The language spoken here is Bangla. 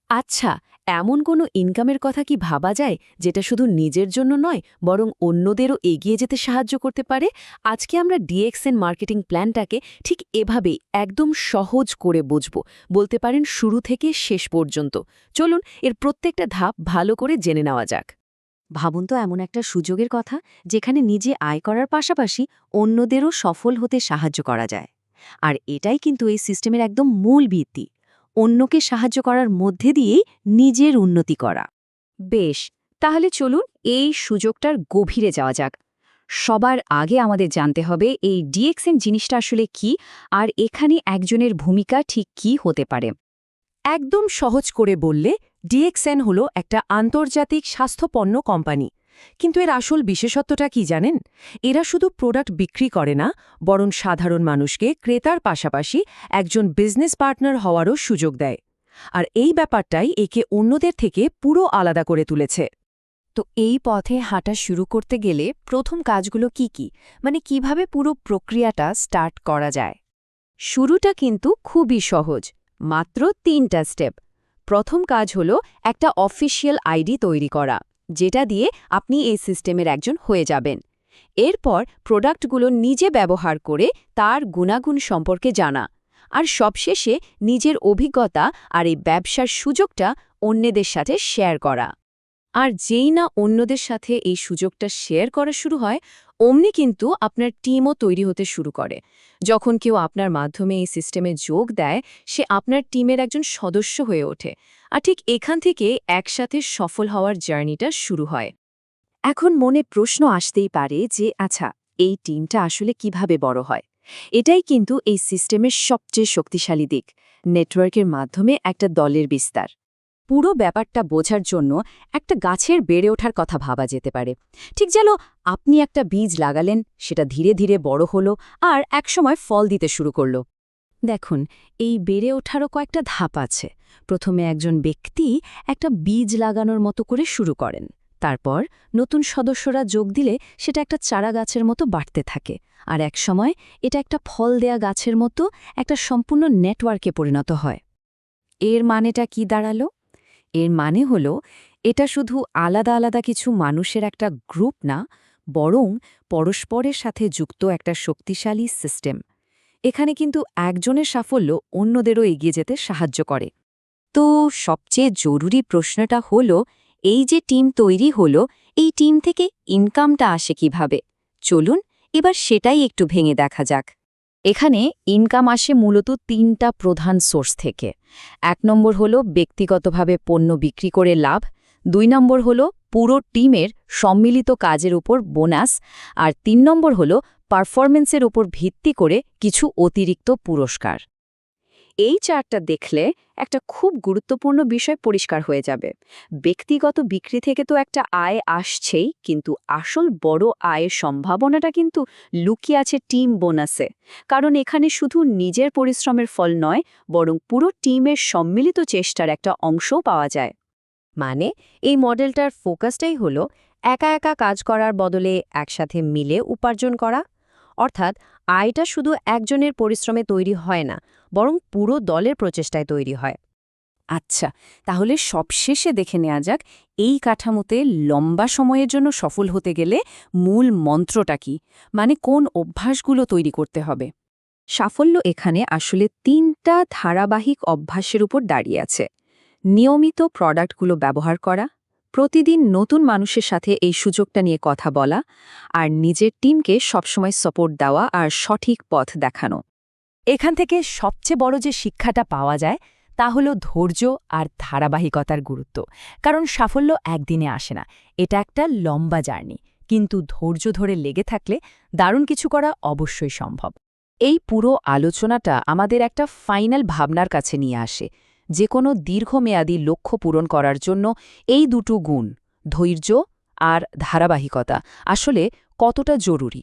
আচ্ছা, এমন কোনো ইনকামের কথা কি ভাবা যায় যেটা শুধু নিজের জন্য নয় বরং অন্যদেরও এগিয়ে যেতে সাহায্য করতে পারে? আজকে আমরা ডিএক্সএন মার্কেটিং প্ল্যানটাকে ঠিক এভাবেই একদম সহজ করে বুঝব, বলতে পারেন শুরু থেকে শেষ পর্যন্ত। চলুন এর প্রত্যেকটা ধাপ ভালো করে জেনে নেওয়া যাক। ভাবুন তো এমন একটা সুযোগের কথা যেখানে নিজে আয় করার পাশাপাশি অন্যদেরও সফল হতে সাহায্য করা যায়। আর এটাই কিন্তু এই সিস্টেমের একদম মূল ভিত্তি, অন্যকে সাহায্য করার মধ্যে দিয়েই নিজের উন্নতি করা। বেশ, তাহলে চলুন এই সুযোগটার গভীরে যাওয়া যাক। সবার আগে আমাদের জানতে হবে এই ডিএক্সএন জিনিসটা আসলে কি, আর এখানে একজনের ভূমিকা ঠিক কি হতে পারে। একদম সহজ করে বললে ডিএক্সএন হলো একটা আন্তর্জাতিক স্বাস্থ্যপণ্য কোম্পানি। কিন্তু এর আসল বিশেষত্বটা কি জানেন? এরা শুধু প্রোডাক্ট বিক্রি করে না, বরং সাধারণ মানুষকে ক্রেতার পাশাপাশি একজন বিজনেস পার্টনার হওয়ারও সুযোগ দেয়। আর এই ব্যাপারটাই একে অন্যদের থেকে পুরো আলাদা করে তুলেছে। তো এই পথে হাঁটা শুরু করতে গেলে প্রথম কাজগুলো কি মানে কিভাবে পুরো প্রক্রিয়াটা স্টার্ট করা যায়? শুরুটা কিন্তু খুবই সহজ, মাত্র 3টা স্টেপ। প্রথম কাজ হলো একটা অফিসিয়াল আইডি তৈরি করা, যেটা দিয়ে আপনি এই সিস্টেমের একজন হয়ে যাবেন। এরপর প্রোডাক্টগুলো নিজে ব্যবহার করে তার গুণাগুণ সম্পর্কে জানা, আর সবশেষে নিজের অভিজ্ঞতা আর এই ব্যবসার সুযোগটা অন্যদের সাথে শেয়ার করা। আর যেই না অন্যদের সাথে এই সুযোগটা শেয়ার করা শুরু হয়, অমনি কিন্তু আপনার টিমও তৈরি হতে শুরু করে। যখন কেউ আপনার মাধ্যমে এই সিস্টেমে যোগ দেয়, সে আপনার টিমের একজন সদস্য হয়ে ওঠে। আর ঠিক এখান থেকে একসাথে সফল হওয়ার জার্নিটা শুরু হয়। এখন মনে প্রশ্ন আসতেই পারে যে আচ্ছা, এই টিমটা আসলে কিভাবে বড় হয়? এটাই কিন্তু এই সিস্টেমের সবচেয়ে শক্তিশালী দিক, নেটওয়ার্কের মাধ্যমে একটা দলের বিস্তার। পুরো ব্যাপারটা বোঝার জন্য একটা গাছের বেড়ে ওঠার কথা ভাবা যেতে পারে। ঠিক যেন আপনি একটা বীজ লাগালেন, সেটা ধীরে ধীরে বড় হলো আর একসময় ফল দিতে শুরু করল। দেখুন, এই বেড়ে ওঠারও কয়েকটা ধাপ আছে। প্রথমে একজন ব্যক্তি একটা বীজ লাগানোর মতো করে শুরু করেন। তারপর নতুন সদস্যরা যোগ দিলে সেটা একটা চারা গাছের মতো বাড়তে থাকে, আর একসময় এটা একটা ফল দেয়া গাছের মতো একটা সম্পূর্ণ নেটওয়ার্কে পরিণত হয়। এর মানেটা কি দাঁড়ালো? এর মানে হলো এটা শুধু আলাদা আলাদা কিছু মানুষের একটা গ্রুপ না, বরং পরস্পরের সাথে যুক্ত একটা শক্তিশালী সিস্টেম। এখানে কিন্তু একজনের সাফল্য অন্যদেরও এগিয়ে যেতে সাহায্য করে। তো সবচেয়ে জরুরি প্রশ্নটা হলো, এই যে টিম তৈরি হলো, এই টিম থেকে ইনকামটা আসে কিভাবে? চলুন এবার সেটাই একটু ভেঙে দেখা যাক। এখানে ইনকাম আসে মূলত 3টা প্রধান সোর্স থেকে। 1 নম্বর হলো ব্যক্তিগতভাবে পণ্য বিক্রি করে লাভ, 2 নম্বর হলো পুরো টিমের সম্মিলিত কাজের উপর বোনাস, আর 3 নম্বর হলো পারফরমেন্সের উপর ভিত্তি করে কিছু অতিরিক্ত পুরস্কার। এই চার্টটা দেখলে একটা খুব গুরুত্বপূর্ণ বিষয় পরিষ্কার হয়ে যাবে। ব্যক্তিগত বিক্রি থেকে তো একটা আয় আসছেই, কিন্তু আসল বড় আয়ের সম্ভাবনাটা কিন্তু লুকিয়ে আছে টিম বোনাসে। কারণ এখানে শুধু নিজের পরিশ্রমের ফল নয়, বরং পুরো টিমের সম্মিলিত চেষ্টার একটা অংশও পাওয়া যায়। মানে এই মডেলটার ফোকাসটাই হলো একা একা কাজ করার বদলে একসাথে মিলে উপার্জন করা। অর্থাৎ আয়টা শুধু একজনের পরিশ্রমে তৈরি হয় না, বরং পুরো দলের প্রচেষ্টায় তৈরি হয়। আচ্ছা, তাহলে সবশেষে দেখে নেওয়া যাক এই কাঠামোতে লম্বা সময়ের জন্য সফল হতে গেলে মূল মন্ত্রটা কি, মানে কোন অভ্যাসগুলো তৈরি করতে হবে। সাফল্য এখানে আসলে 3টা ধারাবাহিক অভ্যাসের উপর দাঁড়িয়ে আছে। নিয়মিত প্রোডাক্টগুলো ব্যবহার করা, প্রতিদিন নতুন মানুষের সাথে এই সুযোগটা নিয়ে কথা বলা, আর নিজের টিমকে সবসময় সাপোর্ট দেওয়া আর সঠিক পথ দেখানো। এখান থেকে সবচেয়ে বড় যে শিক্ষাটা পাওয়া যায় তা হলো ধৈর্য আর ধারাবাহিকতার গুরুত্ব। কারণ সাফল্য একদিনে আসে না, এটা একটা লম্বা জার্নি। কিন্তু ধৈর্য ধরে লেগে থাকলে দারুণ কিছু করা অবশ্যই সম্ভব। এই পুরো আলোচনাটা আমাদের একটা ফাইনাল ভাবনার কাছে নিয়ে আসে, যে কোনো দীর্ঘমেয়াদী লক্ষ্য পূরণ করার জন্য এই দুটো গুণ, ধৈর্য আর ধারাবাহিকতা, আসলে কতটা জরুরি।